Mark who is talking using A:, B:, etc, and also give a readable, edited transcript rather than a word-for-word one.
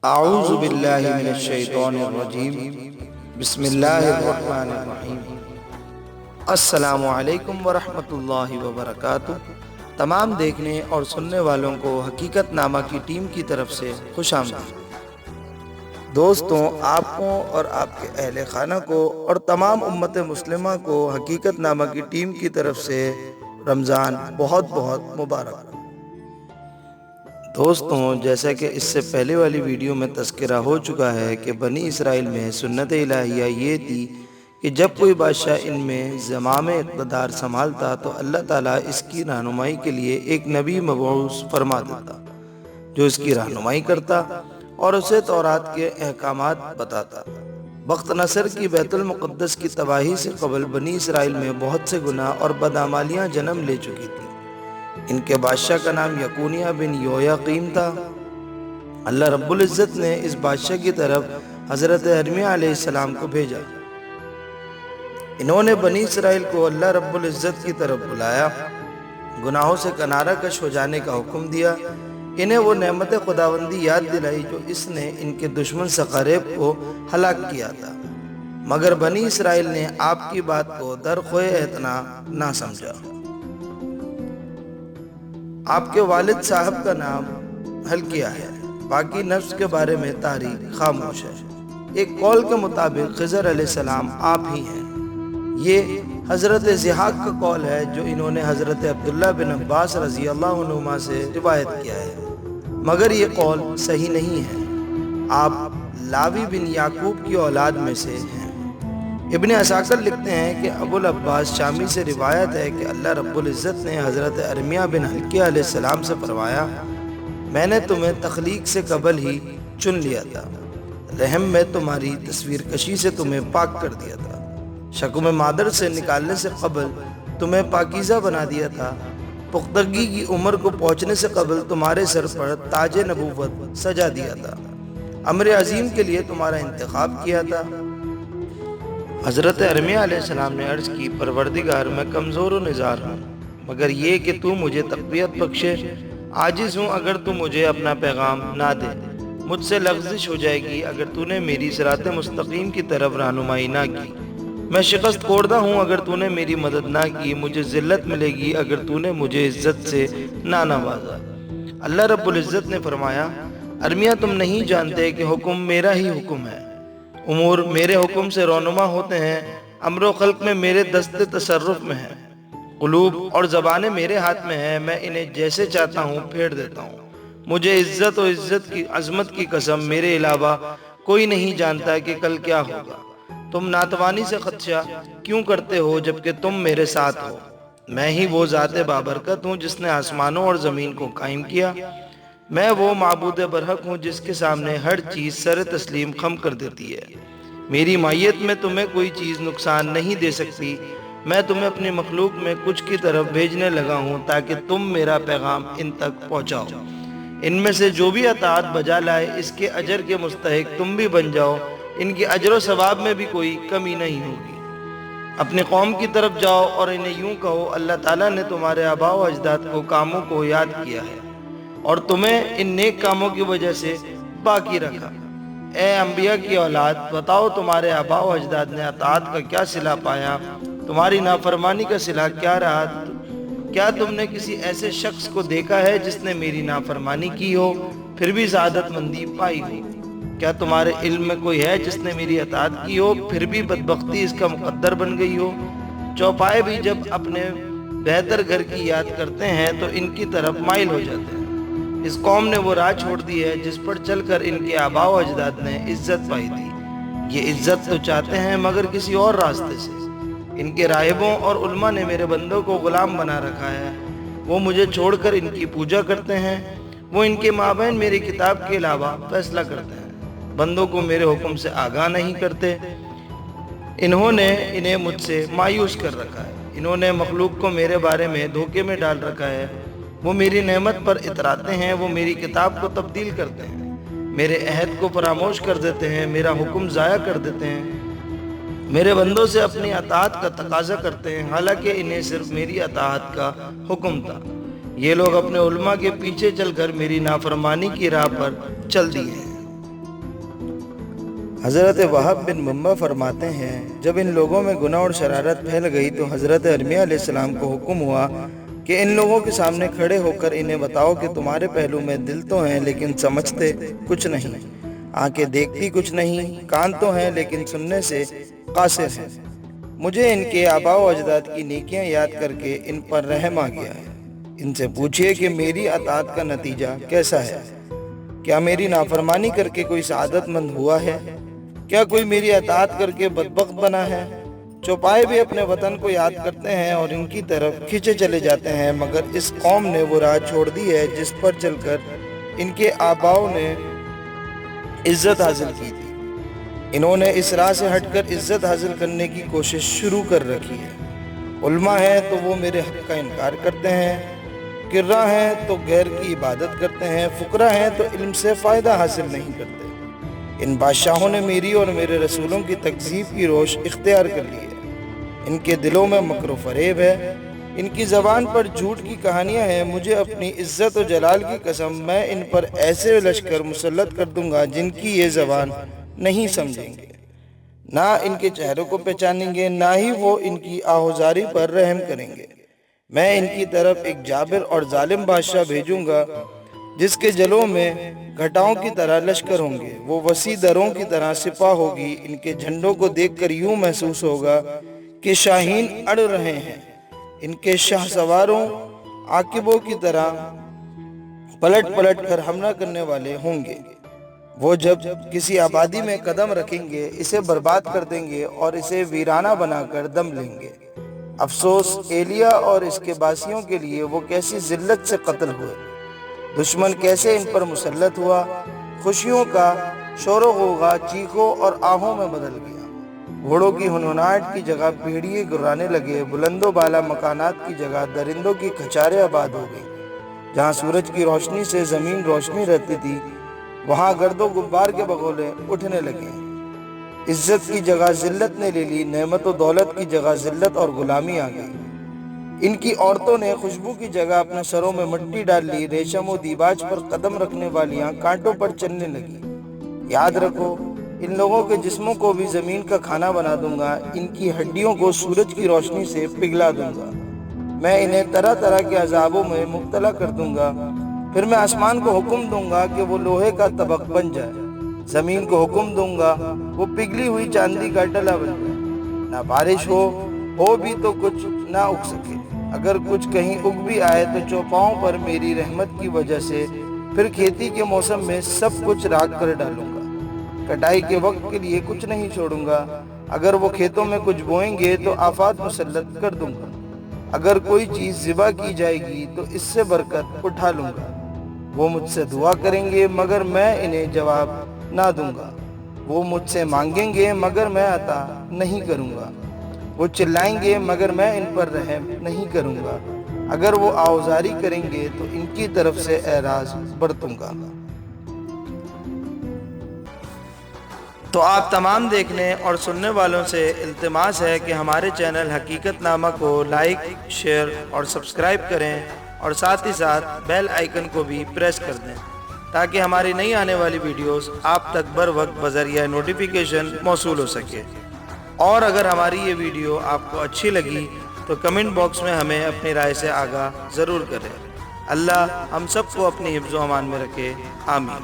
A: اعوذ باللہ من الشیطان الرجیم بسم اللہ الرحمن الرحیم۔ السلام علیکم ورحمۃ اللہ وبرکاتہ۔ تمام دیکھنے اور سننے والوں کو حقیقت نامہ کی ٹیم کی طرف سے خوش آمدید۔ دوستوں، آپ کو اور آپ کے اہل خانہ کو اور تمام امت مسلمہ کو حقیقت نامہ کی ٹیم کی طرف سے رمضان بہت بہت مبارک۔ دوستوں، جیسا کہ اس سے پہلے والی ویڈیو میں تذکرہ ہو چکا ہے کہ بنی اسرائیل میں سنت الہیہ یہ تھی کہ جب کوئی بادشاہ ان میں زمام اقتدار سنبھالتا تو اللہ تعالیٰ اس کی رہنمائی کے لیے ایک نبی مبعوث فرما دیتا جو اس کی رہنمائی کرتا اور اسے تورات کے احکامات بتاتا۔ وقت نصر کی بیت المقدس کی تباہی سے قبل بنی اسرائیل میں بہت سے گناہ اور بدعمالیاں جنم لے چکی تھی۔ ان کے بادشاہ کا نام یکونیہ بن یویاقیم تھا۔ اللہ رب العزت نے اس بادشاہ کی طرف حضرت ارمیہ علیہ السلام کو بھیجا۔ انہوں نے بنی اسرائیل کو اللہ رب العزت کی طرف بلایا، گناہوں سے کنارہ کش ہو جانے کا حکم دیا، انہیں وہ نعمت خداوندی یاد دلائی جو اس نے ان کے دشمن سقریب کو ہلاک کیا تھا، مگر بنی اسرائیل نے آپ کی بات کو درخواہ اعتنا نہ سمجھا۔ آپ کے والد صاحب کا نام حلقیہ ہے، باقی نفس کے بارے میں تاریخ خاموش ہے۔ ایک قول کے مطابق خضر علیہ السلام آپ ہی ہیں۔ یہ حضرت ضحاک کا قول ہے جو انہوں نے حضرت عبداللہ بن عباس رضی اللہ عنہما سے روایت کیا ہے، مگر یہ قول صحیح نہیں ہے۔ آپ لاوی بن یعقوب کی اولاد میں سے ہیں۔ ابن عساکر لکھتے ہیں کہ ابو العباس شامی سے روایت ہے کہ اللہ رب العزت نے حضرت ارمیہ بن حلقیہ علیہ السلام سے فرمایا، میں نے تمہیں تخلیق سے قبل ہی چن لیا تھا، رحم میں تمہاری تصویر کشی سے تمہیں پاک کر دیا تھا، شکم مادر سے نکالنے سے قبل تمہیں پاکیزہ بنا دیا تھا، پختگی کی عمر کو پہنچنے سے قبل تمہارے سر پر تاج نبوت سجا دیا تھا، امر عظیم کے لیے تمہارا انتخاب کیا تھا۔ حضرت ارمیہ علیہ السلام نے عرض کی، پروردگار میں کمزور و نزار ہوں، مگر یہ کہ تو مجھے تقویت بخشے، عاجز ہوں اگر تو مجھے اپنا پیغام نہ دے، مجھ سے لغزش ہو جائے گی اگر تو نے میری صراط مستقیم کی طرف رہنمائی نہ کی، میں شکست خوردہ ہوں اگر تو نے میری مدد نہ کی، مجھے ذلت ملے گی اگر تو نے مجھے عزت سے نہ نوازا۔ اللہ رب العزت نے فرمایا، ارمیہ تم نہیں جانتے کہ حکم میرا ہی حکم ہے، امور میرے حکم سے رونما ہوتے ہیں، امر و خلق میں میرے دست تصرف میں ہے، قلوب اور زبانیں میرے ہاتھ میں ہیں، میں انہیں جیسے چاہتا ہوں پھیر دیتا ہوں، مجھے عزت و عزت کی عظمت کی قسم میرے علاوہ کوئی نہیں جانتا کہ کل کیا ہوگا۔ تم ناتوانی سے خدشہ کیوں کرتے ہو جبکہ تم میرے ساتھ ہو؟ میں ہی وہ ذات بابرکت ہوں جس نے آسمانوں اور زمین کو قائم کیا، میں وہ معبود برحق ہوں جس کے سامنے ہر چیز سر تسلیم خم کر دیتی ہے، میری مائیت میں تمہیں کوئی چیز نقصان نہیں دے سکتی، میں تمہیں اپنی مخلوق میں کچھ کی طرف بھیجنے لگا ہوں تاکہ تم میرا پیغام ان تک پہنچاؤ، ان میں سے جو بھی اطاعت بجا لائے اس کے اجر کے مستحق تم بھی بن جاؤ، ان کے اجر و ثواب میں بھی کوئی کمی نہیں ہوگی۔ اپنی قوم کی طرف جاؤ اور انہیں یوں کہو، اللہ تعالیٰ نے تمہارے آباء و اجداد کو کاموں کو یاد کیا ہے اور تمہیں ان نیک کاموں کی وجہ سے باقی رکھا۔ اے انبیاء کی اولاد، بتاؤ تمہارے آباء و اجداد نے اطاعت کا کیا صلہ پایا، تمہاری نافرمانی کا صلہ کیا رہا؟ کیا تم نے کسی ایسے شخص کو دیکھا ہے جس نے میری نافرمانی کی ہو پھر بھی سعادت مندی پائی ہو؟ کیا تمہارے علم میں کوئی ہے جس نے میری اطاعت کی ہو پھر بھی بدبختی اس کا مقدر بن گئی ہو؟ چوپائے بھی جب اپنے بہتر گھر کی یاد کرتے ہیں تو ان کی طرف مائل ہو جاتے ہیں۔ اس قوم نے وہ راہ چھوڑ دی ہے جس پر چل کر ان کے آباء و اجداد نے عزت پائی تھی، یہ عزت تو چاہتے ہیں مگر کسی اور راستے سے۔ ان کے راہبوں اور علماء نے میرے بندوں کو غلام بنا رکھا ہے، وہ مجھے چھوڑ کر ان کی پوجا کرتے ہیں، وہ ان کے مابین میری کتاب کے علاوہ فیصلہ کرتے ہیں، بندوں کو میرے حکم سے آگاہ نہیں کرتے، انہوں نے انہیں مجھ سے مایوس کر رکھا ہے، انہوں نے مخلوق کو میرے بارے میں دھوکے میں ڈال رکھا ہے، وہ میری نعمت پر اتراتے ہیں، وہ میری کتاب کو تبدیل کرتے ہیں، میرے عہد کو فراموش کر دیتے ہیں، میرا حکم ضائع کر دیتے ہیں، میرے بندوں سے اپنی اطاعت کا تقاضا کرتے ہیں حالانکہ انہیں صرف میری اطاعت کا حکم تھا۔ یہ لوگ اپنے علماء کے پیچھے چل کر میری نافرمانی کی راہ پر چل دیے ہیں۔ حضرت وہب بن منبع فرماتے ہیں جب ان لوگوں میں گناہ اور شرارت پھیل گئی تو حضرت ارمیہ علیہ السلام کو حکم ہوا کہ ان لوگوں کے سامنے کھڑے ہو کر انہیں بتاؤ کہ تمہارے پہلو میں دل تو ہیں لیکن سمجھتے کچھ نہیں، آنکھیں دیکھتی کچھ نہیں، کان تو ہیں لیکن سننے سے قاصر ہیں۔ مجھے ان کے آباء و اجداد کی نیکیاں یاد کر کے ان پر رحم آ گیا ہے۔ ان سے پوچھئے کہ میری اطاعت کا نتیجہ کیسا ہے؟ کیا میری نافرمانی کر کے کوئی سعادت مند ہوا ہے؟ کیا کوئی میری اطاعت کر کے بدبخت بنا ہے؟ چوپائے بھی اپنے وطن کو یاد کرتے ہیں اور ان کی طرف کھینچے چلے جاتے ہیں، مگر اس قوم نے وہ راہ چھوڑ دی ہے جس پر چل کر ان کے آباؤں نے عزت حاصل کی تھی۔ انہوں نے اس راہ سے ہٹ کر عزت حاصل کرنے کی کوشش شروع کر رکھی ہے۔ علماء ہیں تو وہ میرے حق کا انکار کرتے ہیں، کرہ ہیں تو غیر کی عبادت کرتے ہیں، فقراء ہیں تو علم سے فائدہ حاصل نہیں کرتے۔ ان بادشاہوں نے میری اور میرے رسولوں کی تکذیب کی روش اختیار کر لی ہے۔ ان کے دلوں میں مکر و فریب ہے، ان کی زبان پر جھوٹ کی کہانیاں ہیں۔ مجھے اپنی عزت و جلال کی قسم، میں ان پر ایسے لشکر مسلط کر دوں گا جن کی یہ زبان نہیں سمجھیں گے، نہ ان کے چہروں کو پہچانیں گے، نہ ہی وہ ان کی آہوزاری پر رحم کریں گے۔ میں ان کی طرف ایک جابر اور ظالم بادشاہ بھیجوں گا جس کے جلوں میں گھٹاؤں کی طرح لشکر ہوں گے، وہ وسیع دروں کی طرح سپاہ ہوگی۔ ان کے جھنڈوں کو دیکھ کر یوں محسوس ہوگا کہ شاہین اڑ رہے ہیں۔ ان کے شاہ سواروں عاقبوں کی طرح پلٹ پلٹ کر حملہ کرنے والے ہوں گے۔ وہ جب کسی آبادی میں قدم رکھیں گے اسے برباد کر دیں گے اور اسے ویرانہ بنا کر دم لیں گے۔ افسوس ایلیا اور اس کے باسیوں کے لیے، وہ کیسی ذلت سے قتل ہوئے، دشمن کیسے ان پر مسلط ہوا۔ خوشیوں کا شور و غوغا چیخوں اور آہوں میں بدل گیا۔ گھوڑوں کی ہنہناہٹ کی جگہ بھیڑیے گرانے لگے، بلند و بالا مکانات کی جگہ درندوں کی کھچاریں آباد ہو گئی۔ جہاں سورج کی روشنی سے زمین روشنی رہتی تھی وہاں گرد و غبار کے بگولے اٹھنے لگے۔ عزت کی جگہ ذلت نے لے لی، نعمت و دولت کی جگہ ذلت اور غلامی آ گئی۔ ان کی عورتوں نے خوشبو کی جگہ اپنے سروں میں مٹی ڈال لی، ریشم و دیباج پر قدم رکھنے والیاں کانٹوں پر چلنے لگی۔ یاد رکھو، ان لوگوں کے جسموں کو بھی زمین کا کھانا بنا دوں گا، ان کی ہڈیوں کو سورج کی روشنی سے پگھلا دوں گا۔ میں انہیں طرح طرح کے عذابوں میں مبتلا کر دوں گا۔ پھر میں آسمان کو حکم دوں گا کہ وہ لوہے کا طبق بن جائے، زمین کو حکم دوں گا وہ پگھلی ہوئی چاندی کا ڈلا بن جائے۔ نہ بارش ہو بھی تو کچھ نہ اگ سکے، اگر کچھ کہیں اگ بھی آئے تو چوپاؤں پر میری رحمت کی وجہ سے پھر کھیتی کے موسم میں سب کچھ راکھ کر ڈالوں گا، کٹائی کے وقت کے لیے کچھ نہیں چھوڑوں گا۔ اگر وہ کھیتوں میں کچھ بوئیں گے تو آفات مسلط کر دوں گا، اگر کوئی چیز ذبح کی جائے گی تو اس سے برکت اٹھا لوں گا۔ وہ مجھ سے دعا کریں گے مگر میں انہیں جواب نہ دوں گا، وہ مجھ سے مانگیں گے مگر میں عطا نہیں کروں گا، وہ چلائیں گے مگر میں ان پر رحم نہیں کروں گا، اگر وہ آوزاری کریں گے تو ان کی طرف سے اعراض برتوں گا۔ تو آپ تمام دیکھنے اور سننے والوں سے التماس ہے کہ ہمارے چینل حقیقت نامہ کو لائک، شیئر اور سبسکرائب کریں اور ساتھ ہی ساتھ بیل آئیکن کو بھی پریس کر دیں تاکہ ہماری نئی آنے والی ویڈیوز آپ تک بر وقت بذریعہ نوٹیفیکیشن موصول ہو سکے۔ اور اگر ہماری یہ ویڈیو آپ کو اچھی لگی تو کمنٹ باکس میں ہمیں اپنی رائے سے آگاہ ضرور کریں۔ اللہ ہم سب کو اپنی حفظ و امان میں رکھے، آمین۔